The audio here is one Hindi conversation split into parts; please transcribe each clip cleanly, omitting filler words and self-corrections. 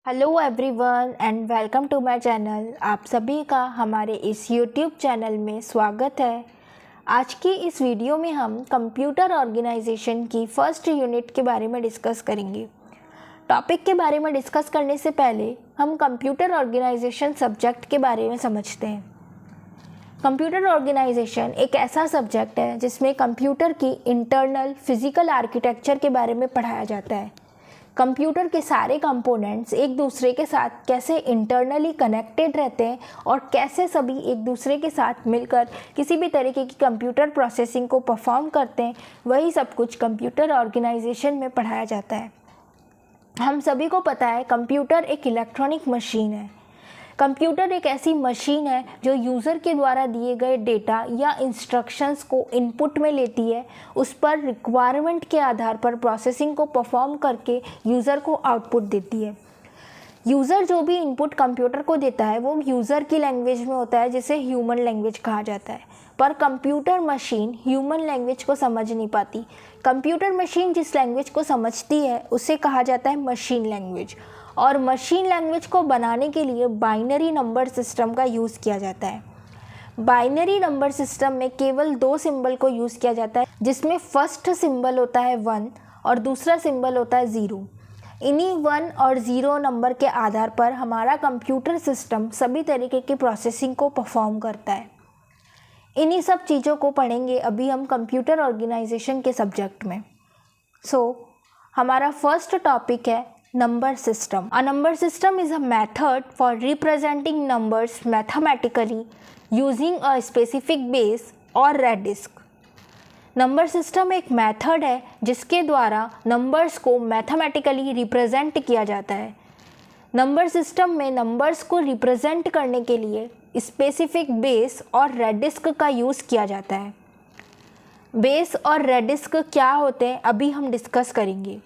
Hello everyone and welcome to my channel. आप सभी का हमारे इस यूट्यूब चैनल में स्वागत है। आज की इस वीडियो में हम कंप्यूटर ऑर्गेनाइजेशन की फर्स्ट यूनिट के बारे में डिस्कस करेंगे। टॉपिक के बारे में डिस्कस करने से पहले हम कंप्यूटर ऑर्गेनाइजेशन सब्जेक्ट के बारे में समझते हैं। कंप्यूटर ऑर्गेनाइजेशन एक ऐसा सब्जेक्ट है जिसमें कंप्यूटर की इंटरनल फिजिकल आर्किटेक्चर के बारे में पढ़ाया जाता है। कंप्यूटर के सारे कंपोनेंट्स एक दूसरे के साथ कैसे इंटरनली कनेक्टेड रहते हैं और कैसे सभी एक दूसरे के साथ मिलकर किसी भी तरीके की कंप्यूटर प्रोसेसिंग को परफॉर्म करते हैं, वही सब कुछ कंप्यूटर ऑर्गेनाइजेशन में पढ़ाया जाता है। हम सभी को पता है कंप्यूटर एक इलेक्ट्रॉनिक मशीन है। कंप्यूटर एक ऐसी मशीन है जो यूज़र के द्वारा दिए गए डेटा या इंस्ट्रक्शंस को इनपुट में लेती है, उस पर रिक्वायरमेंट के आधार पर प्रोसेसिंग को परफॉर्म करके यूज़र को आउटपुट देती है। यूज़र जो भी इनपुट कंप्यूटर को देता है वो यूज़र की लैंग्वेज में होता है, जिसे ह्यूमन लैंग्वेज कहा जाता है। पर कंप्यूटर मशीन ह्यूमन लैंग्वेज को समझ नहीं पाती। कंप्यूटर मशीन जिस लैंग्वेज को समझती है उसे कहा जाता है मशीन लैंग्वेज। और मशीन लैंग्वेज को बनाने के लिए बाइनरी नंबर सिस्टम का यूज़ किया जाता है। बाइनरी नंबर सिस्टम में केवल दो सिंबल को यूज़ किया जाता है, जिसमें फर्स्ट सिंबल होता है 1 और दूसरा सिंबल होता है 0। इन्हीं 1 और 0 नंबर के आधार पर हमारा कंप्यूटर सिस्टम सभी तरीके की प्रोसेसिंग को परफॉर्म करता है। इन्हीं सब चीज़ों को पढ़ेंगे अभी हम कंप्यूटर ऑर्गेनाइजेशन के सब्जेक्ट में। हमारा फर्स्ट टॉपिक है number system. A number system is a method for representing numbers mathematically using a specific base or radisk. Number system एक मेथड है जिसके द्वारा नंबर्स को मैथमेटिकली रिप्रेजेंट किया जाता है। नंबर सिस्टम में नंबर्स को रिप्रेजेंट करने के लिए स्पेसिफिक बेस और रेडिस्क का यूज़ किया जाता है। बेस और रेडिस्क क्या होते हैं अभी हम डिस्कस करेंगे।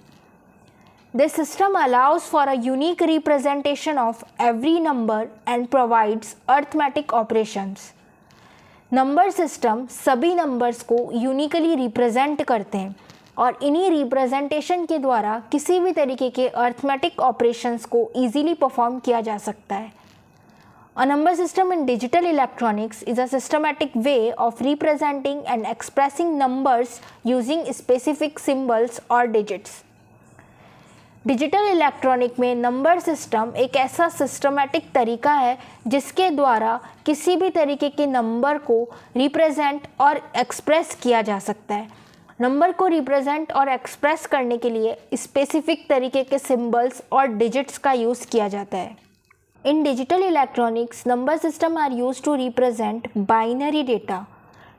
This system allows for a unique representation of every number and provides arithmetic operations. Number system सभी नंबर्स को यूनिकली रिप्रेजेंट करते हैं और इन्हीं रिप्रेजेंटेशन के द्वारा किसी भी तरीके के अर्थमेटिक ऑपरेशंस को ईजीली परफॉर्म किया जा सकता है। A number system in digital electronics is a systematic way of representing and expressing numbers using specific symbols or digits. Digital electronic में नंबर सिस्टम एक ऐसा सिस्टमैटिक तरीका है जिसके द्वारा किसी भी तरीके के नंबर को रिप्रेजेंट और एक्सप्रेस किया जा सकता है। नंबर को रिप्रेजेंट और एक्सप्रेस करने के लिए स्पेसिफिक तरीके के सिंबल्स और डिजिट्स का यूज़ किया जाता है। In digital electronics number system are use to represent binary data.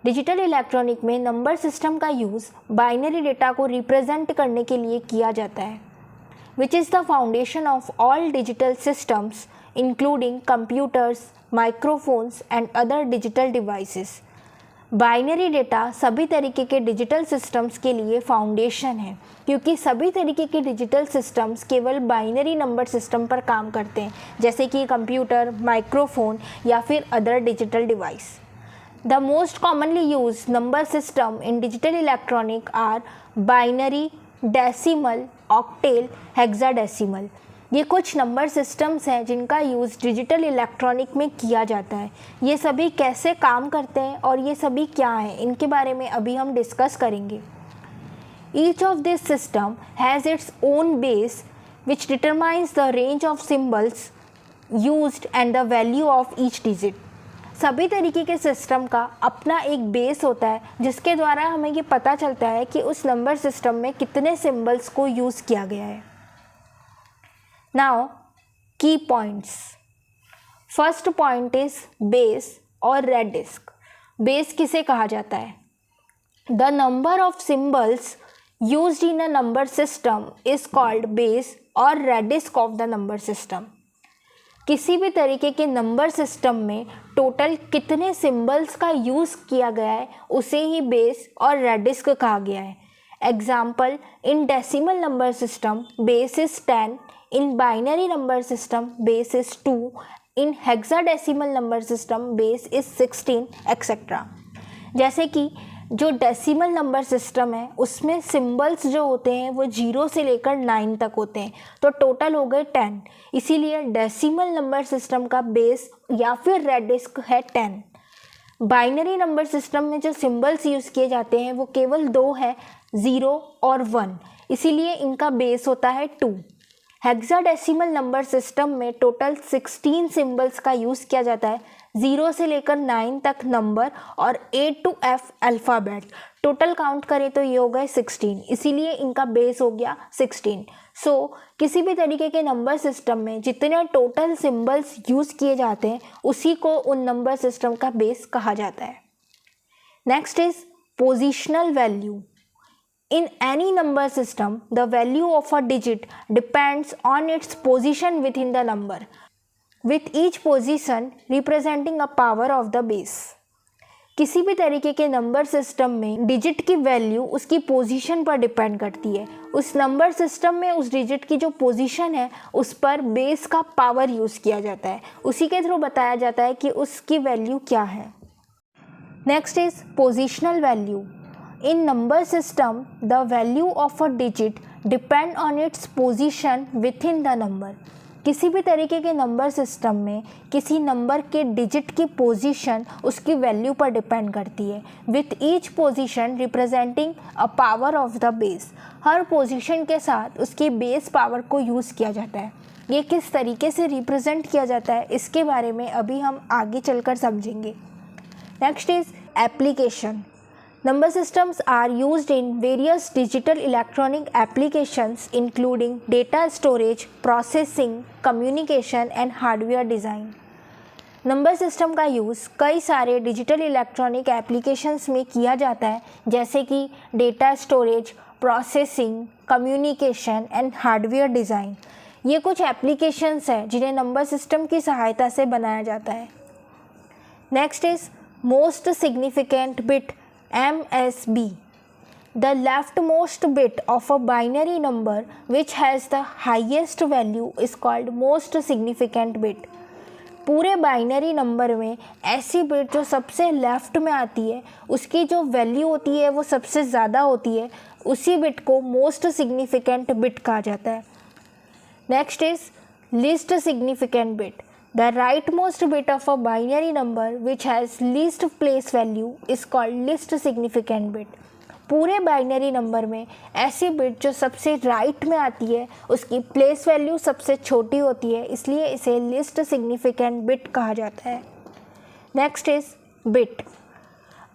Digital electronic में नंबर सिस्टम का यूज़ बाइनरी डेटा को रिप्रेजेंट करने के लिए किया जाता है, which is the foundation of all digital systems including computers, microphones and other digital devices. Binary data सभी तरीके के डिजिटल सिस्टम्स के लिए फाउंडेशन है, क्योंकि सभी तरीके के डिजिटल सिस्टम्स केवल बाइनरी नंबर सिस्टम पर काम करते हैं, जैसे कि कंप्यूटर, माइक्रोफोन या फिर other digital device. The most commonly use number system in digital electronic are binary, decimal, octal, hexadecimal. ये कुछ नंबर सिस्टम्स हैं जिनका यूज़ डिजिटल इलेक्ट्रॉनिक में किया जाता है। ये सभी कैसे काम करते हैं और ये सभी क्या हैं, इनके बारे में अभी हम डिस्कस करेंगे। Each of this system has its own base which determines the range of symbols used and the value of each digit. सभी तरीके के सिस्टम का अपना एक बेस होता है जिसके द्वारा हमें ये पता चलता है कि उस नंबर सिस्टम में कितने सिंबल्स को यूज़ किया गया है। नाउ की points. First point is base और रेडिस्क। बेस किसे कहा जाता है? The number of symbols used in a number system is called base और रेडिस्क ऑफ द नंबर सिस्टम। किसी भी तरीके के नंबर सिस्टम में टोटल कितने सिंबल्स का यूज़ किया गया है उसे ही बेस और रेडिस्क कहा गया है। Example, in decimal number system base is 10, in binary number system base is 2, in hexadecimal number system base is 16 etcetera. जैसे कि जो डेसिमल नंबर सिस्टम है उसमें सिंबल्स जो होते हैं वो 0 से लेकर 9 तक होते हैं, तो टोटल हो गए 10। इसीलिए डेसिमल नंबर सिस्टम का बेस या फिर रेडिक्स है 10। बाइनरी नंबर सिस्टम में जो सिंबल्स यूज़ किए जाते हैं वो केवल 2 है, 0 और 1, इसीलिए इनका बेस होता है 2। हेक्साडेसिमल नंबर सिस्टम में टोटल 16 सिंबल्स का यूज़ किया जाता है, 0 से लेकर 9 तक नंबर और A to F alphabet. Total count करें तो ये हो गए 16, इसीलिए इनका बेस हो गया 16। किसी भी तरीके के नंबर सिस्टम में जितने टोटल सिंबल्स यूज़ किए जाते हैं उसी को उन नंबर सिस्टम का बेस कहा जाता है। Next is positional value. In any number system, the value of a digit depends on its position within the number, with each position representing a power of the base. किसी भी तरीके के नंबर सिस्टम में डिजिट की वैल्यू उसकी पोजीशन पर डिपेंड करती है। उस नंबर सिस्टम में उस डिजिट की जो पोजीशन है उस पर बेस का पावर यूज़ किया जाता है, उसी के थ्रू बताया जाता है कि उसकी वैल्यू क्या है। Next is positional value. In number system, the value of a digit depend on its position within the number. किसी भी तरीके के नंबर सिस्टम में किसी नंबर के डिजिट की पोजीशन उसकी वैल्यू पर डिपेंड करती है, with each position representing a power of the base. Her position के साथ उसकी बेस पावर को यूज़ किया जाता है। ये किस तरीके से रिप्रेजेंट किया जाता है इसके बारे में अभी हम आगे चलकर समझेंगे। Next is application. Number systems are used in various digital electronic applications including data storage, processing, communication and hardware design. Number system का यूज़ कई सारे डिजिटल इलेक्ट्रॉनिक एप्लीकेशंस में किया जाता है, जैसे कि data storage, processing, communication and hardware design. ये कुछ एप्लीकेशंस हैं जिन्हें नंबर सिस्टम की सहायता से बनाया जाता है। Next is most significant bit, MSB. The leftmost bit of a binary number which has the highest value is called most significant bit. पूरे बाइनरी नंबर में ऐसी बिट जो सबसे लेफ्ट में आती है उसकी जो वैल्यू होती है वो सबसे ज़्यादा होती है, उसी बिट को मोस्ट सिग्निफिकेंट बिट कहा जाता है। Next is least significant bit. The rightmost bit of a binary number which has least place value is called least significant bit. पूरे बाइनरी नंबर में ऐसी बिट जो सबसे राइट में आती है उसकी प्लेस वैल्यू सबसे छोटी होती है, इसलिए इसे लीस्ट सिग्निफिकेंट बिट कहा जाता है। Next is bit.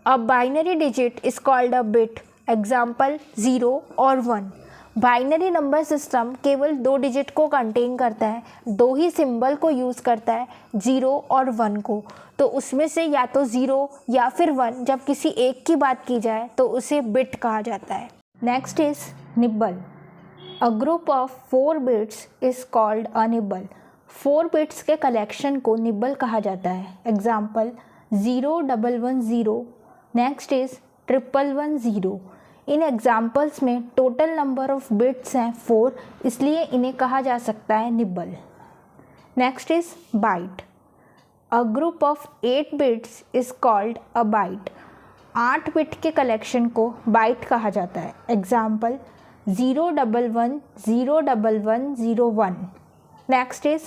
A binary digit is called a bit, example 0 और 1। बाइनरी नंबर सिस्टम केवल 2 डिजिट को कंटेन करता है, 2 ही सिंबल को यूज़ करता है, 0 और 1 को। तो उसमें से या तो 0 या फिर 1 जब किसी एक की बात की जाए तो उसे बिट कहा जाता है। Next is nibble. A group of 4 bits is called a nibble. 4 bits के कलेक्शन को निब्बल कहा जाता है, एग्जाम्पल 0110। Next is 1110। इन एग्जाम्पल्स में टोटल नंबर ऑफ बिट्स हैं 4, इसलिए इन्हें कहा जा सकता है nibble. Next is byte. A group of 8 bits is called a byte. 8 bit के कलेक्शन को बाइट कहा जाता है, एग्जाम्पल 011011101। Next is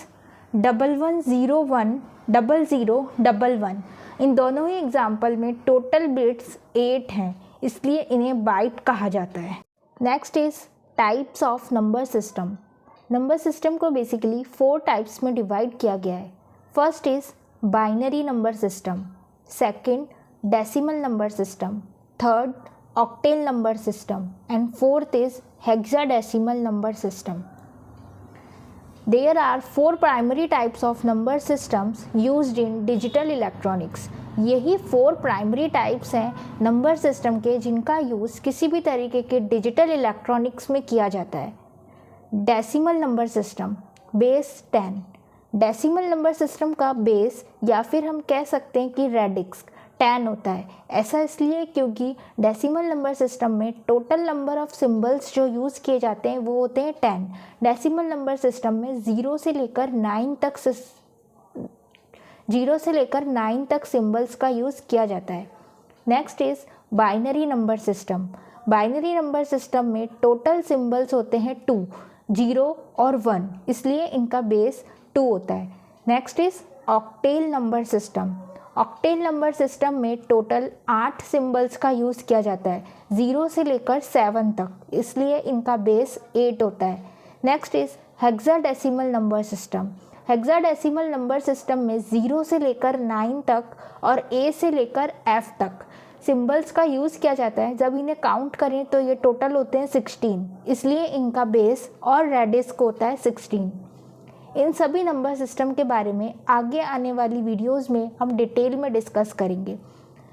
11010011। इन दोनों ही एग्जाम्पल में टोटल बिट्स 8 हैं, इसलिए इन्हें बाइट कहा जाता है। Next is types of number system. Number system को बेसिकली 4 टाइप्स में डिवाइड किया गया है। First is binary number system, second decimal number system, third octal number system and fourth is hexadecimal number system. There are 4 primary types of number systems used in digital electronics. यही 4 प्राइमरी टाइप्स हैं नंबर सिस्टम के जिनका यूज़ किसी भी तरीके के डिजिटल इलेक्ट्रॉनिक्स में किया जाता है। Decimal number system, base 10। Decimal number system का बेस या फिर हम कह सकते हैं कि रेडिक्स 10 होता है। ऐसा इसलिए क्योंकि डेसिमल नंबर सिस्टम में टोटल नंबर ऑफ सिंबल्स जो यूज़ किए जाते हैं वो होते हैं 10। डेसिमल नंबर सिस्टम में 0 से लेकर 9 तक सिंबल्स का यूज़ किया जाता है। Next is binary number system. Binary number system में टोटल सिंबल्स होते हैं 2, 0 और 1, इसलिए इनका बेस 2 होता है। Next is octal number system. Octal number system में टोटल 8 सिंबल्स का यूज़ किया जाता है, 0 से लेकर 7 तक, इसलिए इनका बेस 8 होता है। Next is hexadecimal number system. Hexadecimal number system में 0 से लेकर 9 तक और A से लेकर F तक सिंबल्स का यूज़ किया जाता है। जब इन्हें काउंट करें तो ये टोटल होते हैं 16, इसलिए इनका बेस और रेडियस होता है 16। इन सभी नंबर सिस्टम के बारे में आगे आने वाली वीडियोस में हम डिटेल में डिस्कस करेंगे।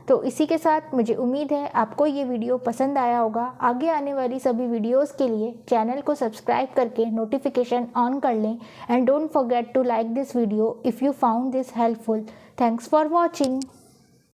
तो इसी के साथ मुझे उम्मीद है आपको ये वीडियो पसंद आया होगा। आगे आने वाली सभी वीडियोस के लिए चैनल को सब्सक्राइब करके नोटिफिकेशन ऑन कर लें and don't forget to like this video if you found this helpful. Thanks for watching.